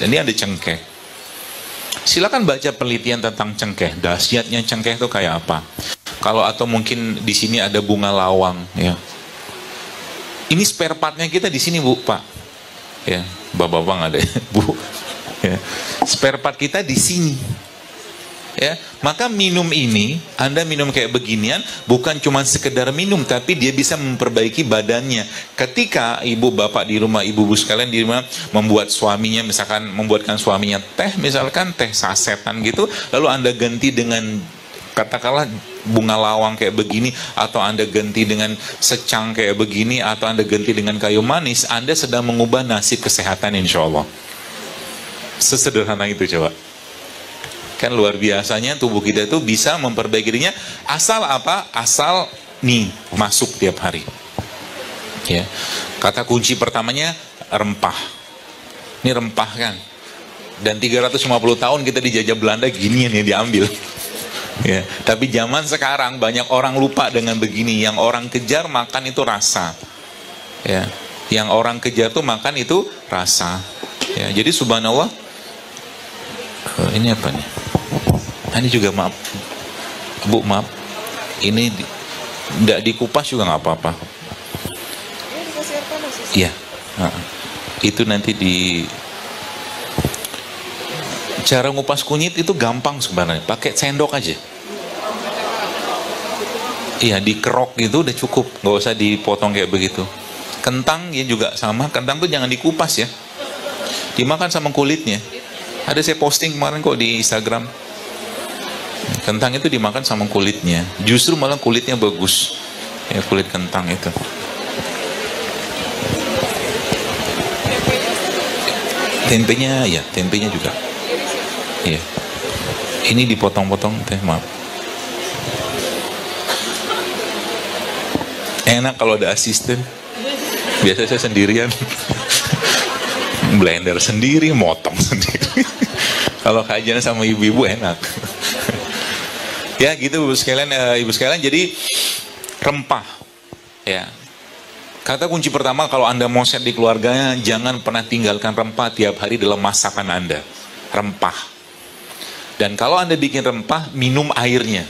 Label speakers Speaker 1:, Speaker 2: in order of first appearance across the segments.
Speaker 1: Dan ini ada cengkeh. Silakan baca penelitian tentang cengkeh. Dahsyatnya cengkeh itu kayak apa? Kalau atau mungkin di sini ada bunga lawang, ya. Ini spare partnya kita di sini, Bu, Pak. Ya, bapak-bapak nggak ada, Bu. Ya. Spare part kita di sini. Ya, maka minum ini, Anda minum kayak beginian, bukan cuma sekedar minum, tapi dia bisa memperbaiki badannya. Ketika ibu bapak di rumah, ibu-ibu sekalian di rumah membuat suaminya, misalkan membuatkan suaminya teh, misalkan teh sasetan gitu, lalu Anda ganti dengan katakanlah bunga lawang kayak begini, atau Anda ganti dengan secang kayak begini, atau Anda ganti dengan kayu manis, Anda sedang mengubah nasib kesehatan, insya Allah. Sesederhana itu coba. Kan luar biasanya tubuh kita itu bisa memperbaiki dirinya, asal apa? Asal nih masuk tiap hari. Ya. Kata kunci pertamanya rempah. Ini rempah kan. Dan 350 tahun kita dijajah Belanda, ginian ya diambil. Ya. Tapi zaman sekarang banyak orang lupa dengan begini. Yang orang kejar makan itu rasa. Ya. Yang orang kejar tuh makan itu rasa. Ya. Jadi subhanallah. Ini apa nih? Ini juga maaf, Bu, maaf. Ini tidak dikupas juga nggak apa-apa. Iya, itu nanti di cara ngupas kunyit itu gampang sebenarnya, pakai sendok aja. Iya, dikerok gitu udah cukup, nggak usah dipotong kayak begitu. Kentang ya juga sama, kentang tuh jangan dikupas ya, dimakan sama kulitnya. Ada saya posting kemarin kok di Instagram. Kentang itu dimakan sama kulitnya. Justru malah kulitnya bagus. Ya, kulit kentang itu. Tempenya ya, tempenya juga. Iya. Ini dipotong-potong teh, maaf. Enak kalau ada asisten. Biasa saya sendirian. Blender sendiri, motong sendiri. Kalau kajian sama ibu-ibu enak. Ya gitu ibu sekalian, jadi rempah. Ya. Kata kunci pertama kalau Anda mau set di keluarganya, jangan pernah tinggalkan rempah tiap hari dalam masakan Anda. Rempah. Dan kalau Anda bikin rempah, minum airnya.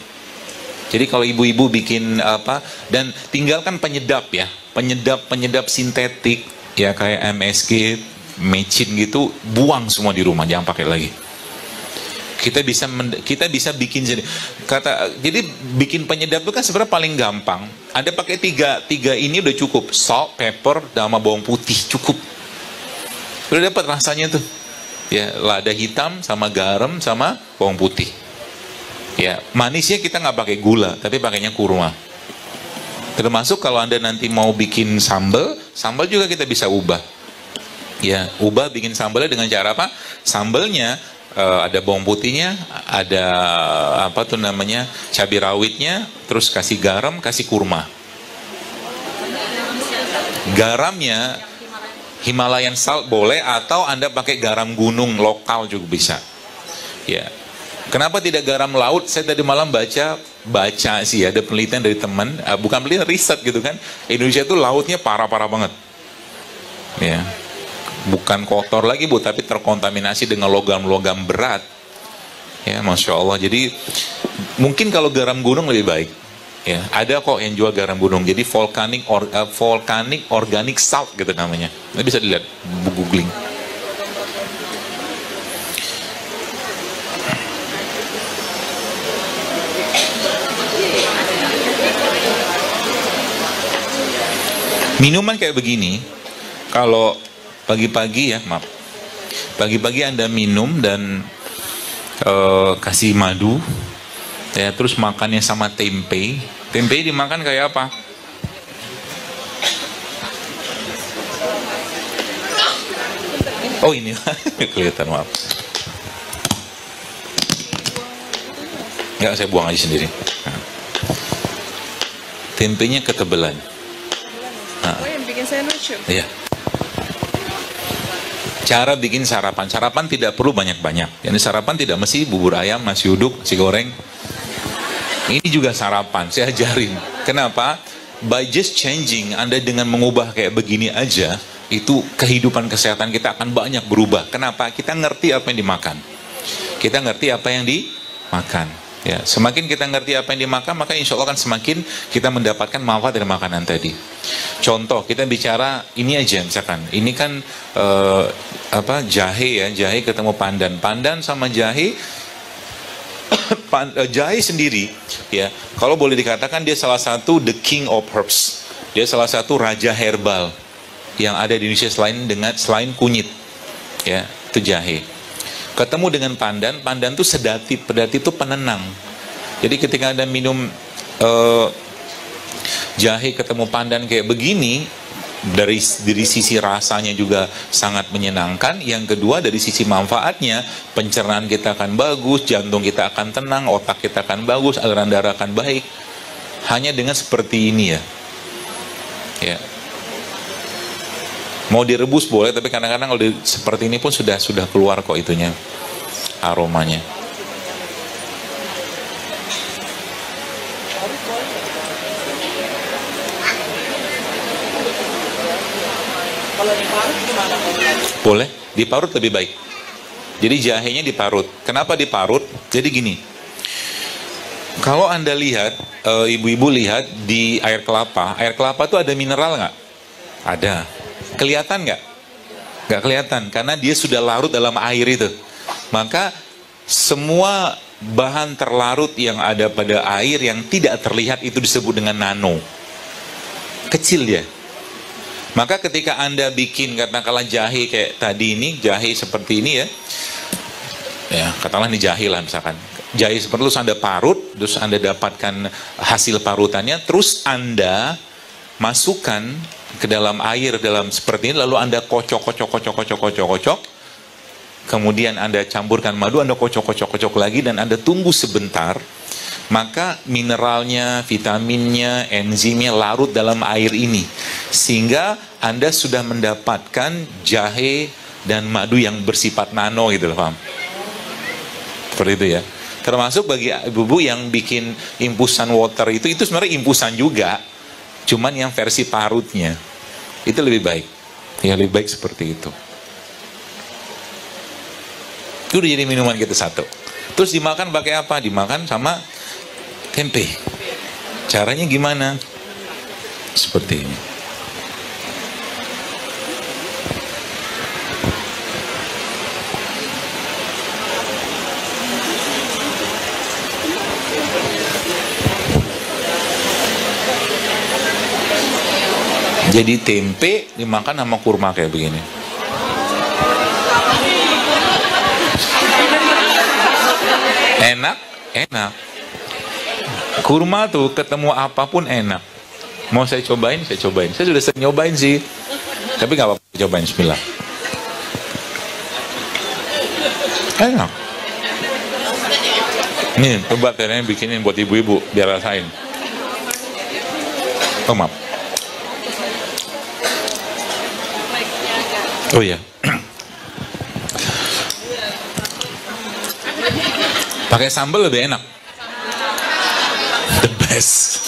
Speaker 1: Jadi kalau ibu-ibu bikin apa, dan tinggalkan penyedap ya, penyedap sintetik ya kayak MSG, mecin gitu, buang semua di rumah, jangan pakai lagi. Kita bisa bikin jadi bikin penyedap itu kan sebenarnya paling gampang. Anda pakai tiga ini udah cukup, salt, pepper, sama bawang putih cukup. Udah dapat rasanya tuh. Ya, lada hitam sama garam sama bawang putih. Ya, manisnya kita nggak pakai gula, tapi pakainya kurma. Termasuk kalau Anda nanti mau bikin sambal juga kita bisa ubah. Ya, ubah bikin sambalnya dengan cara apa? Sambalnya ada bawang putihnya, ada apa tuh namanya, cabai rawitnya, terus kasih garam, kasih kurma. Garamnya Himalayan salt boleh, atau Anda pakai garam gunung lokal juga bisa. Ya. Kenapa tidak garam laut? Saya tadi malam baca sih, ada penelitian dari teman, bukan penelitian, riset gitu kan. Indonesia itu lautnya parah-parah banget. Ya. Bukan kotor lagi Bu, tapi terkontaminasi dengan logam-logam berat. Ya, Masya Allah. Jadi mungkin kalau garam gunung lebih baik. Ya, ada kok yang jual garam gunung. Jadi volcanic organic salt gitu namanya. Nah, bisa dilihat, googling. Minuman kayak begini, kalau pagi-pagi ya, maaf. Pagi-pagi Anda minum dan kasih madu, ya, terus makannya sama tempe. Tempe dimakan kayak apa? Oh ini, kelihatan, maaf. Enggak, saya buang aja sendiri. Nah. Tempenya ketebelan. Nah.
Speaker 2: Oh, yang bikin sandwich?
Speaker 1: Iya. Cara bikin sarapan. Sarapan tidak perlu banyak-banyak. Jadi sarapan tidak mesti bubur ayam, nasi uduk, nasi goreng. Ini juga sarapan. Saya ajarin. Kenapa? By just changing, Anda dengan mengubah kayak begini aja, itu kehidupan kesehatan kita akan banyak berubah. Kenapa? Kita ngerti apa yang dimakan. Kita ngerti apa yang dimakan. Ya, semakin kita ngerti apa yang dimakan, maka insya Allah kan semakin kita mendapatkan manfaat dari makanan tadi. Contoh, kita bicara ini aja, misalkan, ini kan jahe ya, jahe ketemu pandan, pandan sama jahe, jahe sendiri, ya, kalau boleh dikatakan dia salah satu the king of herbs, dia salah satu raja herbal yang ada di Indonesia selain kunyit, ya, itu jahe. Ketemu dengan pandan, pandan itu sedatif, sedatif itu penenang. Jadi ketika Anda minum jahe ketemu pandan kayak begini, dari sisi rasanya juga sangat menyenangkan. Yang kedua dari sisi manfaatnya, pencernaan kita akan bagus, jantung kita akan tenang, otak kita akan bagus, aliran darah akan baik. Hanya dengan seperti ini ya. Ya. Mau direbus boleh, tapi kadang-kadang kalau seperti ini pun sudah keluar kok itunya, aromanya.
Speaker 2: Kalau diparut gimana?
Speaker 1: Boleh, diparut lebih baik. Jadi jahenya diparut. Kenapa diparut? Jadi gini, kalau Anda lihat, ibu-ibu lihat di air kelapa itu ada mineral nggak? Ada. Kelihatan nggak? Nggak kelihatan, karena dia sudah larut dalam air itu. Maka semua bahan terlarut yang ada pada air yang tidak terlihat itu disebut dengan nano. Kecil dia. Maka ketika Anda bikin katakanlah jahe kayak tadi ini, jahe seperti ini ya. Ya, katakanlah ini jahe lah misalkan. Jahe seperti itu Anda parut, terus Anda dapatkan hasil parutannya, terus Anda masukkan ke dalam air dalam seperti ini, lalu Anda kocok. Kemudian Anda campurkan madu, Anda kocok lagi dan Anda tunggu sebentar. Maka mineralnya, vitaminnya, enzimnya larut dalam air ini. Sehingga Anda sudah mendapatkan jahe dan madu yang bersifat nano gitu loh, paham? Seperti itu ya. Termasuk bagi ibu-ibu yang bikin impusan water itu sebenarnya impusan juga. Cuman yang versi parutnya. Itu lebih baik. Ya lebih baik seperti itu. Itu udah jadi minuman kita satu. Terus dimakan pakai apa? Dimakan sama tempe. Caranya gimana? Seperti ini. Jadi tempe dimakan sama kurma kayak begini. Enak, enak. Kurma tuh ketemu apapun enak. Mau saya cobain, saya cobain. Saya sudah sering nyobain sih. Tapi nggak apa-apa, cobain, bismillah. Enak. Nih, coba ternyata bikinin buat ibu-ibu, biar rasain. Oh, maaf. Oh iya. Pakai sambal lebih enak. The best.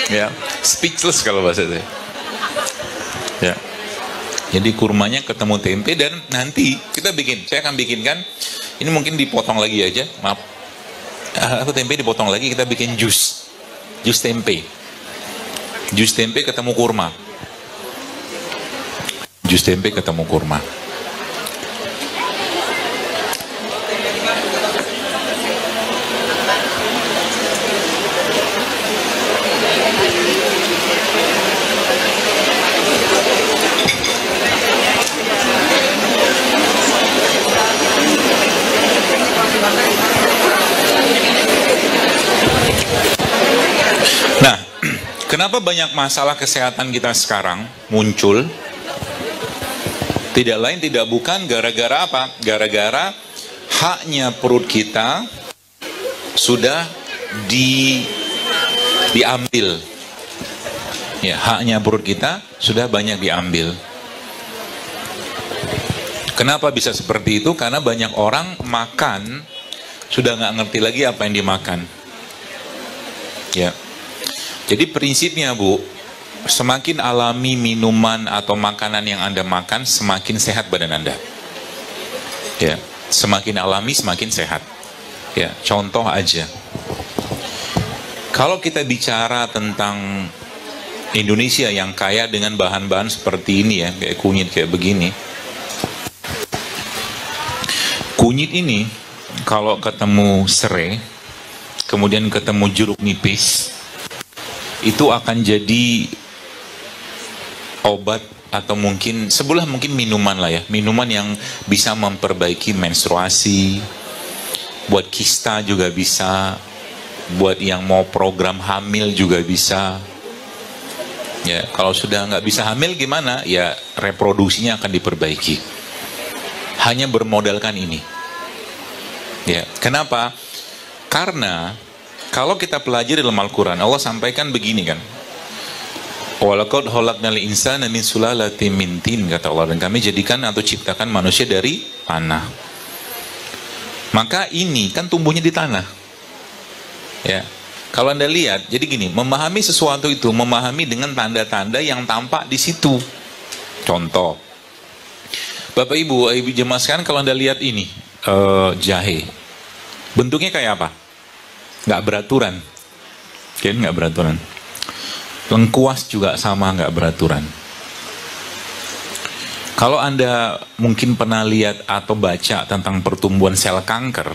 Speaker 1: Ya, speechless kalau bahasa saya. Ya. Jadi kurmanya ketemu tempe dan nanti kita bikin. Saya akan bikinkan. Ini mungkin dipotong lagi aja. Maaf. Atau tempe dipotong lagi, kita bikin jus. Jus tempe. Jus tempe ketemu kurma. Jus tempe ketemu kurma. Nah, kenapa banyak masalah kesehatan kita sekarang muncul? Tidak lain tidak bukan gara-gara apa? Gara-gara haknya perut kita sudah diambil. Ya, haknya perut kita sudah banyak diambil. Kenapa bisa seperti itu? Karena banyak orang makan sudah nggak ngerti lagi apa yang dimakan. Ya. Jadi prinsipnya Bu, semakin alami minuman atau makanan yang Anda makan, semakin sehat badan Anda. Ya, semakin alami semakin sehat. Ya, contoh aja. Kalau kita bicara tentang Indonesia yang kaya dengan bahan-bahan seperti ini ya, kayak kunyit kayak begini. Kunyit ini kalau ketemu serai, kemudian ketemu jeruk nipis, itu akan jadi obat atau mungkin sebelah mungkin minuman lah ya, minuman yang bisa memperbaiki menstruasi, buat kista juga bisa, buat yang mau program hamil juga bisa. Ya, kalau sudah nggak bisa hamil gimana? Ya reproduksinya akan diperbaiki. Hanya bermodalkan ini. Ya, kenapa? Karena kalau kita pelajari dalam Al-Quran, Allah sampaikan begini kan. Walaqad khalaqnal insana min sulalatin min tin, kata Allah, dan kami jadikan atau ciptakan manusia dari tanah. Maka ini kan tumbuhnya di tanah. Ya. Kalau Anda lihat, jadi gini, memahami sesuatu itu, memahami dengan tanda-tanda yang tampak di situ. Contoh, Bapak Ibu jemaah sekalian, kalau Anda lihat ini, jahe, bentuknya kayak apa? Nggak beraturan, kan? Nggak beraturan. Lengkuas juga sama, nggak beraturan. Kalau Anda mungkin pernah lihat atau baca tentang pertumbuhan sel kanker,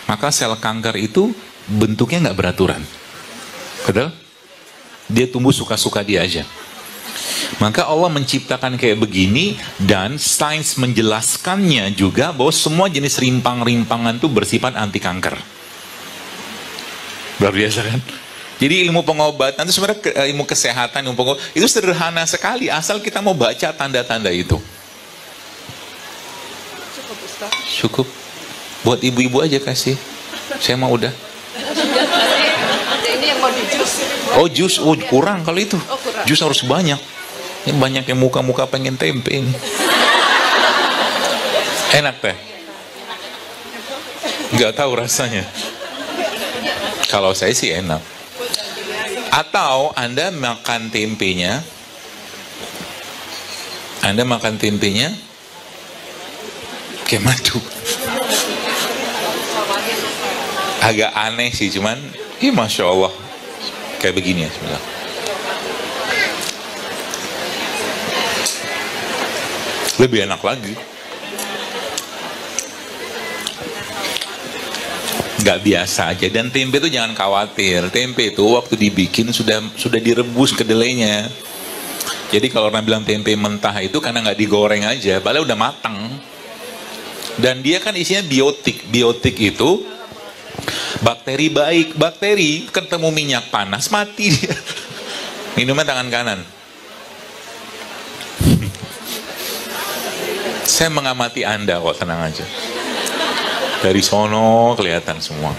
Speaker 1: maka sel kanker itu bentuknya nggak beraturan. Betul? Dia tumbuh suka-suka dia aja. Maka Allah menciptakan kayak begini, dan sains menjelaskannya juga bahwa semua jenis rimpang-rimpangan itu bersifat anti kanker. Luar biasa kan? Jadi ilmu pengobatan itu sebenarnya ilmu kesehatan, ilmu pengobatan itu sederhana sekali asal kita mau baca tanda-tanda itu.
Speaker 2: Cukup Ustaz.
Speaker 1: Cukup. Buat ibu-ibu aja kasih. Saya mau udah.
Speaker 2: Ini yang mau di jus.
Speaker 1: Oh jus, oh kurang kalau itu.
Speaker 2: Oh, kurang.
Speaker 1: Jus harus banyak. Ini banyak yang muka-muka pengen tempe ini. Enak teh? Nggak tahu rasanya. Kalau saya sih enak. Atau Anda makan tempenya, kayak madu. Agak aneh sih, cuman Masya Allah kayak begini ya. Bismillah. Lebih enak lagi. Nggak biasa aja. Dan tempe itu jangan khawatir, tempe itu waktu dibikin sudah direbus kedelainya. Jadi kalau orang bilang tempe mentah itu karena nggak digoreng aja, padahal udah matang. Dan dia kan isinya biotik. Biotik itu bakteri baik. Bakteri ketemu minyak panas mati dia. Minumnya tangan kanan. Saya mengamati Anda kok, tenang aja. Dari sono kelihatan semua.